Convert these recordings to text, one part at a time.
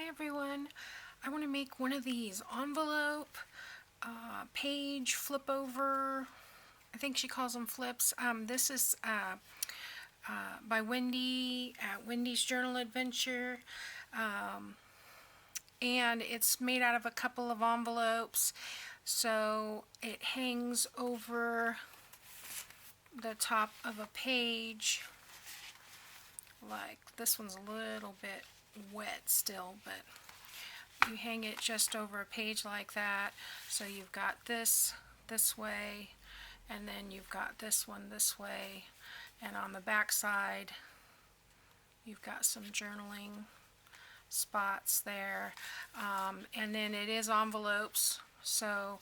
Hi everyone, I want to make one of these envelope, page, flip over, I think she calls them flips. This is by Wendy at Wendy's Journal Adventure, and it's made out of a couple of envelopes, so it hangs over the top of a page. Like this one's a little bit wet still, but you hang it just over a page like that. So you've got this way, and then you've got this one this way, and on the back side you've got some journaling spots there, and then it is envelopes, so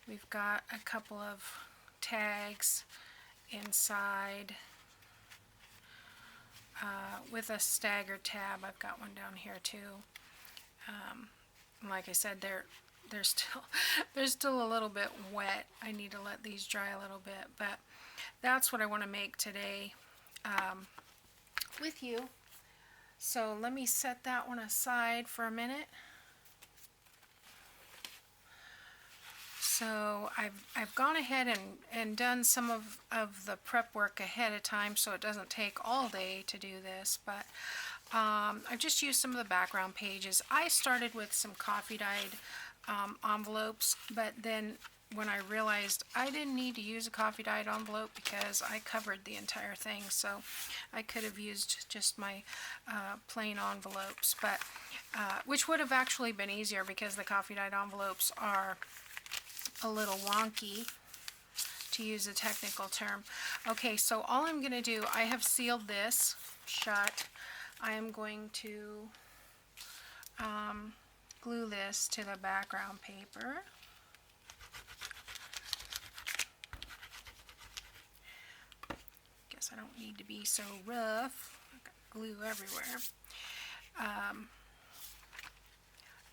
we've got a couple of tags inside with a staggered tab. I've got one down here too. Like I said, they're still a little bit wet. I need to let these dry a little bit, but that's what I want to make today with you. So let me set that one aside for a minute. So I've gone ahead and done some of the prep work ahead of time, so it doesn't take all day to do this, but I've just used some of the background pages. I started with some coffee dyed envelopes, but then when I realized I didn't need to use a coffee dyed envelope because I covered the entire thing, so I could have used just my plain envelopes, but which would have actually been easier because the coffee dyed envelopes are a little wonky, to use a technical term. Okay, so all I'm going to do, I have sealed this shut. I am going to glue this to the background paper. Guess I don't need to be so rough. I've got glue everywhere.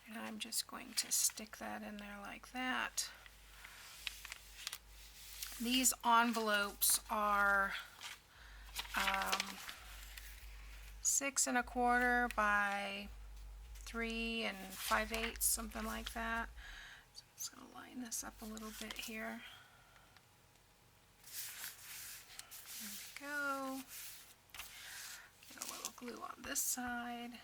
And I'm just going to stick that in there like that. These envelopes are 6 1/4 by 3 5/8, something like that. So I'm just going to line this up a little bit here. There we go. Get a little glue on this side.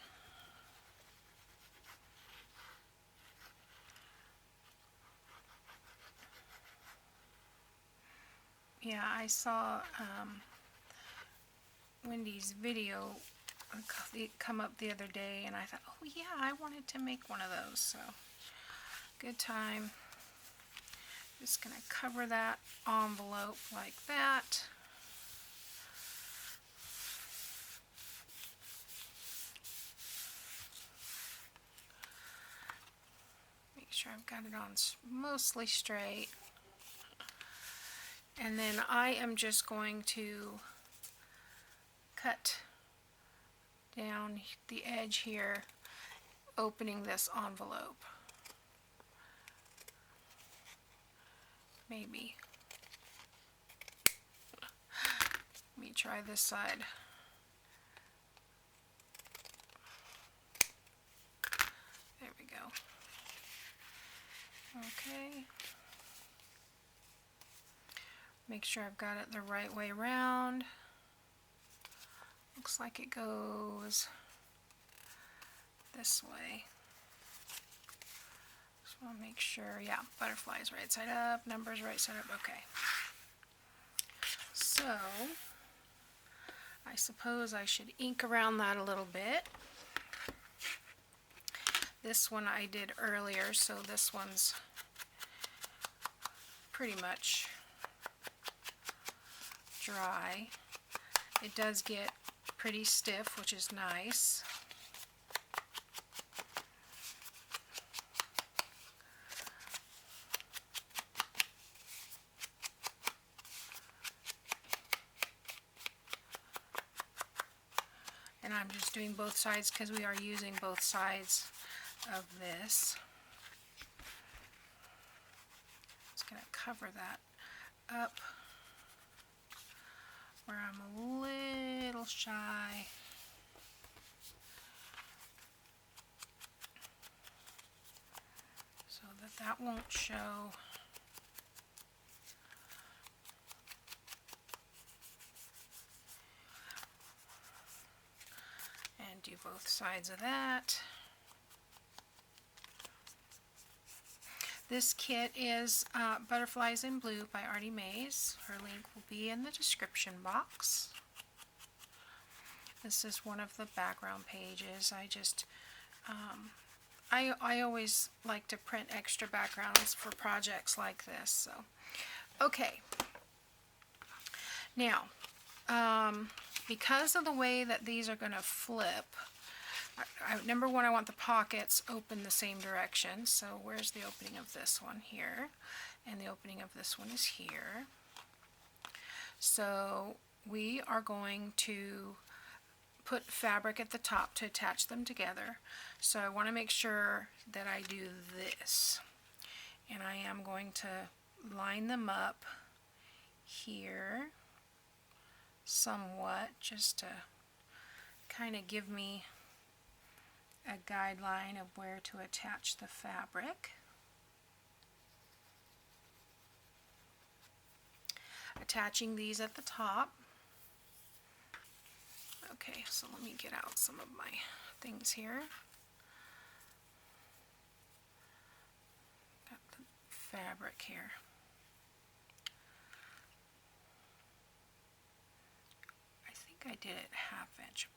Yeah, I saw Wendy's video come up the other day, and I thought, oh yeah, I wanted to make one of those, so good time. Just going to cover that envelope like that. Make sure I've got it on mostly straight. And then I am just going to cut down the edge here, opening this envelope. Maybe. Let me try this side. There we go. Okay. Make sure I've got it the right way around. Looks like it goes this way. Just want to make sure, yeah, butterflies right side up, numbers right side up, okay. So, I suppose I should ink around that a little bit. This one I did earlier, so this one's pretty much dry. It does get pretty stiff, which is nice. And I'm just doing both sides because we are using both sides of this. Just going to cover that up where I'm a little shy. that won't show. And do both sides of that. This kit is Butterflies in Blue by Artymaze. Her link will be in the description box. This is one of the background pages. I always like to print extra backgrounds for projects like this. So, okay. Now, because of the way that these are going to flip, number one, I want the pockets open the same direction. So where's the opening of this one? Here. And the opening of this one is here. So we are going to put fabric at the top to attach them together. So I want to make sure that I do this. And I am going to line them up here somewhat, just to kind of give me a guideline of where to attach the fabric. Attaching these at the top. Okay, so let me get out some of my things here. Got the fabric here. I think I did it 1/2 inch.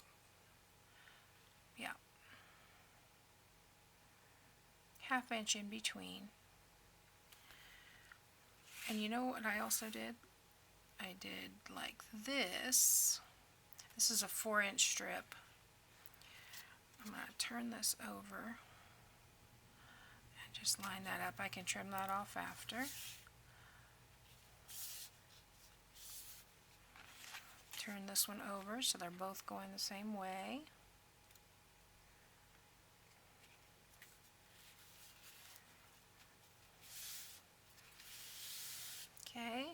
Yeah. 1/2 inch in between. And you know what I also did? I did like this. This is a 4-inch strip. I'm going to turn this over and just line that up. I can trim that off after. Turn this one over so they're both going the same way. Okay,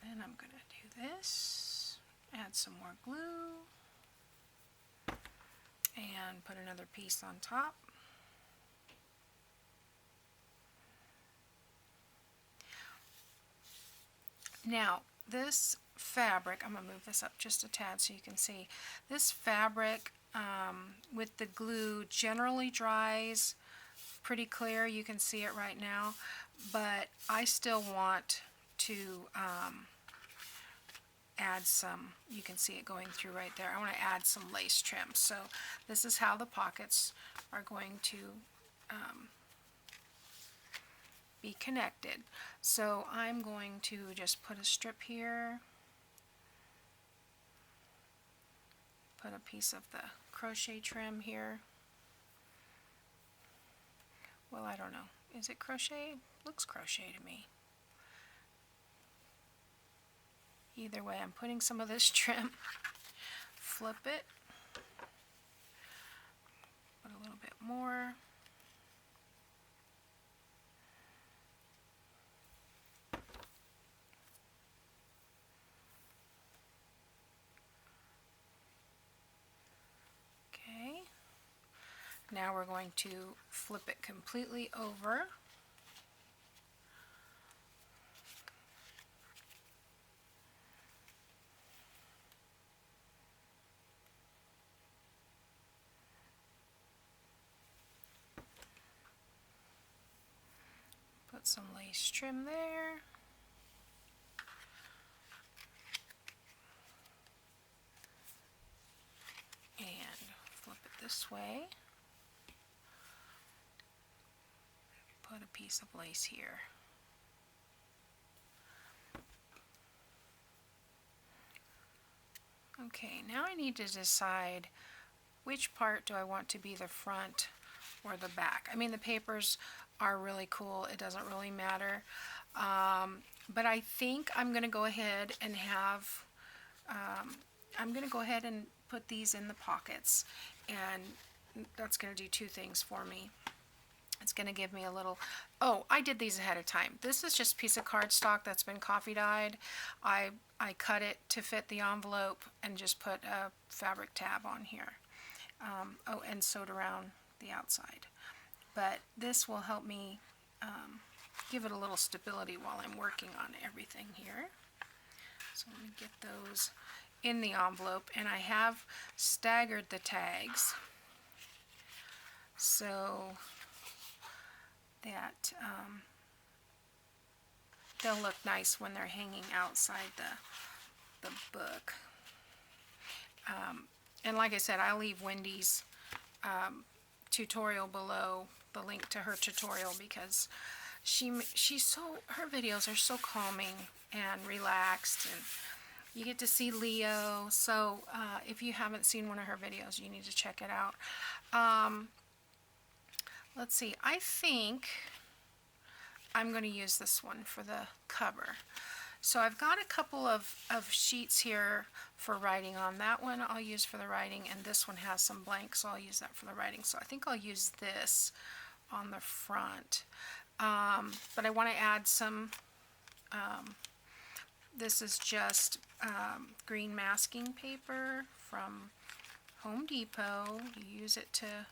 then I'm going to do this, add some more glue, and put another piece on top. Now, this fabric, I'm going to move this up just a tad so you can see. This fabric with the glue generally dries pretty clear. You can see it right now, but I still want to add some, you can see it going through right there. I want to add some lace trim. So this is how the pockets are going to be connected. So I'm going to just put a strip here, put a piece of the crochet trim here. Well, I don't know. Is it crochet? Looks crochet to me. Either way, I'm putting some of this trim. Flip it. Put a little bit more. Okay. Now we're going to flip it completely over. Put some lace trim there. And flip it this way. Put a piece of lace here. Okay, now I need to decide which part do I want to be the front or the back. I mean, the papers are really cool. It doesn't really matter. But I think I'm going to go ahead and have, I'm going to go ahead and put these in the pockets. And that's going to do two things for me. It's going to give me a little, oh, I did these ahead of time. This is just a piece of cardstock that's been coffee dyed. I cut it to fit the envelope and just put a fabric tab on here. Oh, and sewed around the outside. But this will help me give it a little stability while I'm working on everything here. So let me get those in the envelope, and I have staggered the tags so that they'll look nice when they're hanging outside the book. And like I said, I'll leave Wendy's tutorial below, the link to her tutorial, because her videos are so calming and relaxed, and you get to see Leo. So if you haven't seen one of her videos, you need to check it out. Let's see, I think I'm going to use this one for the cover. So I've got a couple of sheets here for writing on. That one I'll use for the writing, and this one has some blanks, so I'll use that for the writing. So I think I'll use this on the front. But I want to add some, this is just green masking paper from Home Depot. You use it to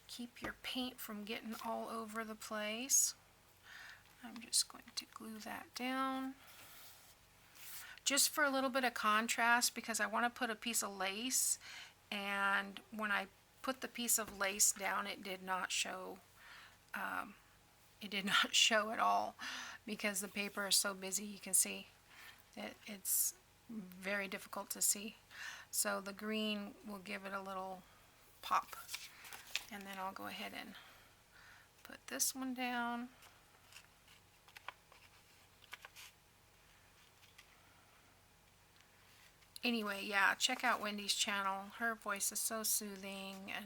keep your paint from getting all over the place. I'm just going to glue that down just for a little bit of contrast, because I want to put a piece of lace, and when I put the piece of lace down, it did not show. It did not show at all because the paper is so busy. You can see it's very difficult to see. So the green will give it a little pop, and then I'll go ahead and put this one down. Anyway, yeah, check out Wendy's channel. Her voice is so soothing, and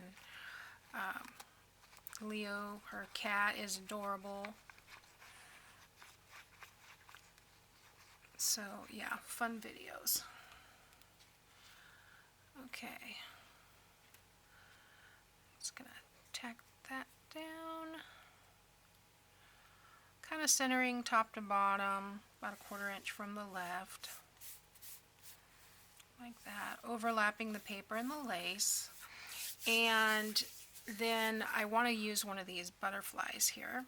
Leo, her cat, is adorable. So yeah, fun videos. Okay, just gonna tack that down, kind of centering top to bottom, about a 1/4 inch from the left, like that, overlapping the paper and the lace. And then I want to use one of these butterflies here.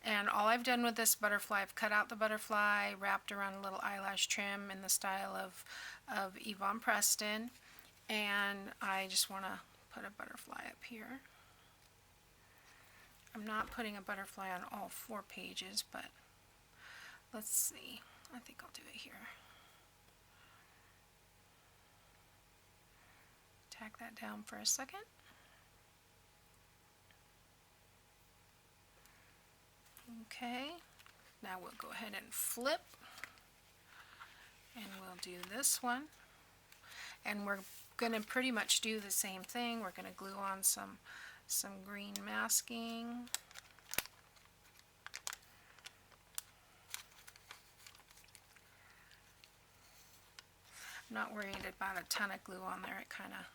And all I've done with this butterfly, I've cut out the butterfly, wrapped around a little eyelash trim in the style of Yvonne Preston, and I just want to put a butterfly up here. I'm not putting a butterfly on all 4 pages, but let's see. I think I'll do it here. Tack that down for a second. Okay, now we'll go ahead and flip, and we'll do this one, and we're going to pretty much do the same thing. We're going to glue on some green masking. I'm not worried about a ton of glue on there. It kind of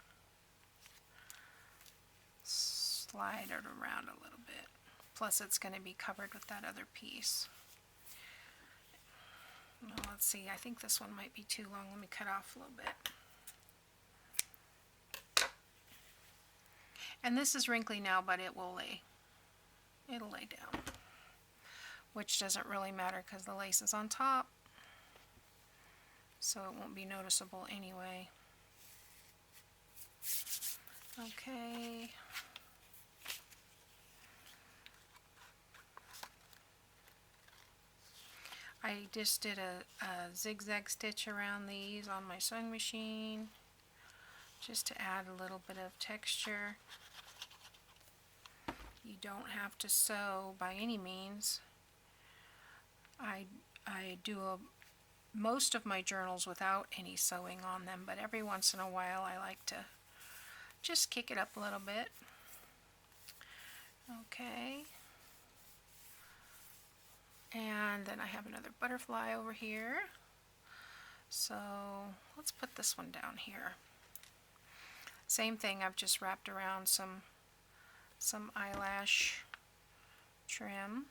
slide it around a little bit. Plus it's going to be covered with that other piece. Now let's see, I think this one might be too long. Let me cut off a little bit. And this is wrinkly now, but it'll lay down, which doesn't really matter because the lace is on top, so it won't be noticeable anyway. Okay. I just did a zigzag stitch around these on my sewing machine just to add a little bit of texture. You don't have to sew by any means. I do most of my journals without any sewing on them, but every once in a while I like to just kick it up a little bit. Okay. And then I have another butterfly over here. So let's put this one down here. Same thing, I've just wrapped around some eyelash trim.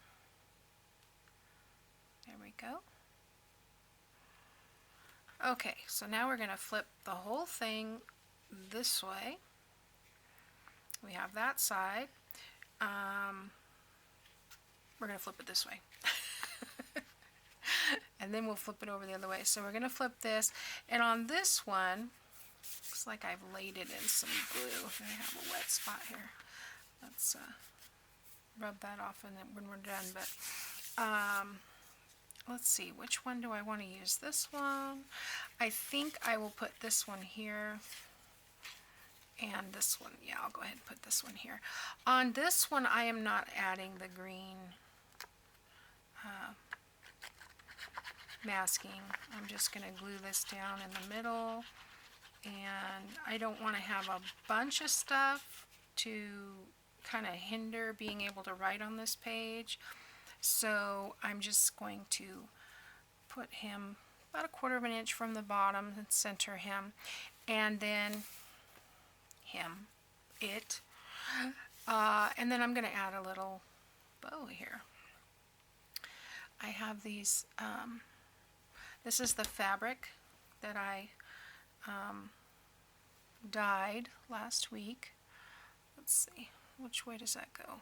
There we go. Okay, so now we're going to flip the whole thing this way. We have that side. we're going to flip it this way. And then we'll flip it over the other way. So we're going to flip this, and on this one, looks like I've laid it in some glue. I have a wet spot here. Let's rub that off when we're done. But let's see, which one do I want to use? This one. I think I will put this one here. And this one, yeah, I'll go ahead and put this one here. On this one, I am not adding the green masking. I'm just going to glue this down in the middle. And I don't want to have a bunch of stuff to kind of hinder being able to write on this page. So I'm just going to put him about 1/4 of an inch from the bottom and center him. And then and then I'm going to add a little bow here. I have these, this is the fabric that I dyed last week. Let's see, which way does that go?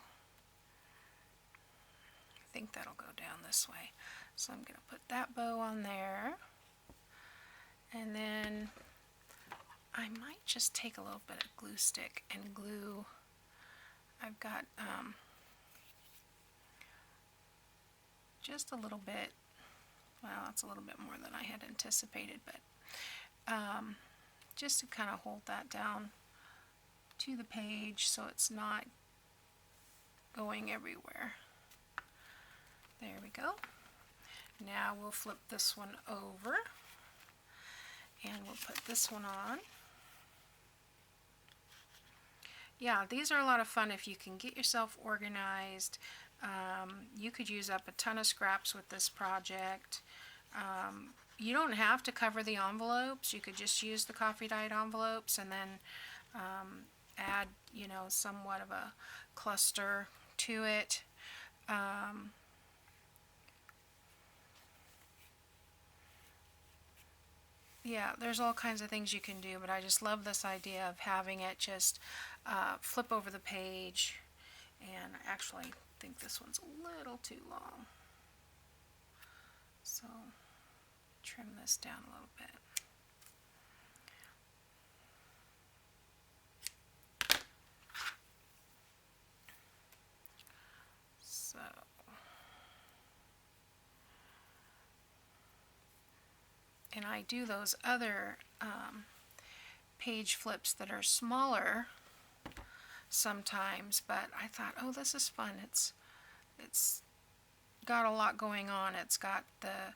I think that'll go down this way. So I'm going to put that bow on there, and then I might just take a little bit of glue stick and glue. I've got just a little bit, well, that's a little bit more than I had anticipated, but just to kind of hold that down to the page so it's not going everywhere. There we go. Now we'll flip this one over, and we'll put this one on. Yeah, these are a lot of fun if you can get yourself organized. You could use up a ton of scraps with this project. You don't have to cover the envelopes. You could just use the coffee dyed envelopes and then add, you know, somewhat of a cluster to it. Yeah, there's all kinds of things you can do, but I just love this idea of having it just flip over the page. And I actually think this one's a little too long, so trim this down a little bit. So and I do those other page flips that are smaller sometimes, but I thought, oh, this is fun. It's got a lot going on. It's got the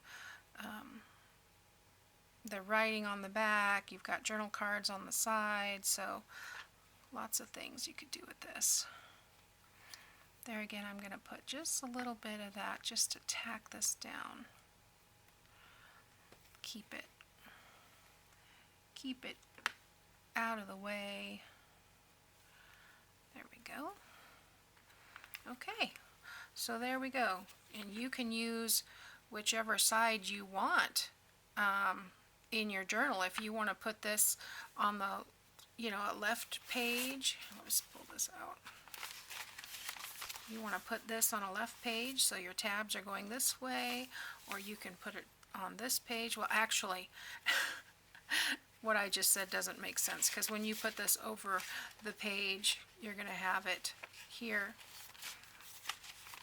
writing on the back. You've got journal cards on the side, so lots of things you could do with this. There again, I'm going to put just a little bit of that just to tack this down. Keep it out of the way. There we go. Okay, so there we go. And you can use whichever side you want in your journal. If you want to put this on the, you know, a left page, let me just pull this out. You want to put this on a left page so your tabs are going this way, or you can put it on this page. Well, actually, what I just said doesn't make sense, because when you put this over the page, you're going to have it here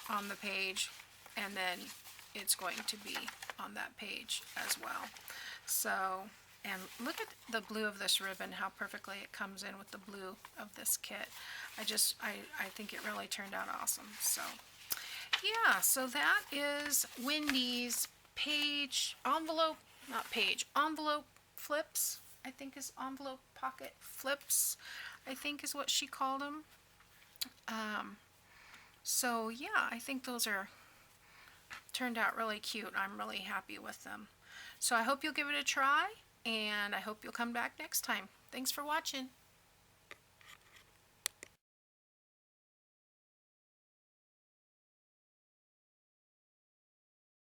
on the page, and then it's going to be on that page as well. So, and look at the blue of this ribbon, how perfectly it comes in with the blue of this kit. I think it really turned out awesome. So, yeah, so that is Wendy's envelope flips, I think is envelope pocket flips, I think is what she called them. So yeah, I think those turned out really cute. I'm really happy with them. So I hope you'll give it a try, and I hope you'll come back next time. Thanks for watching.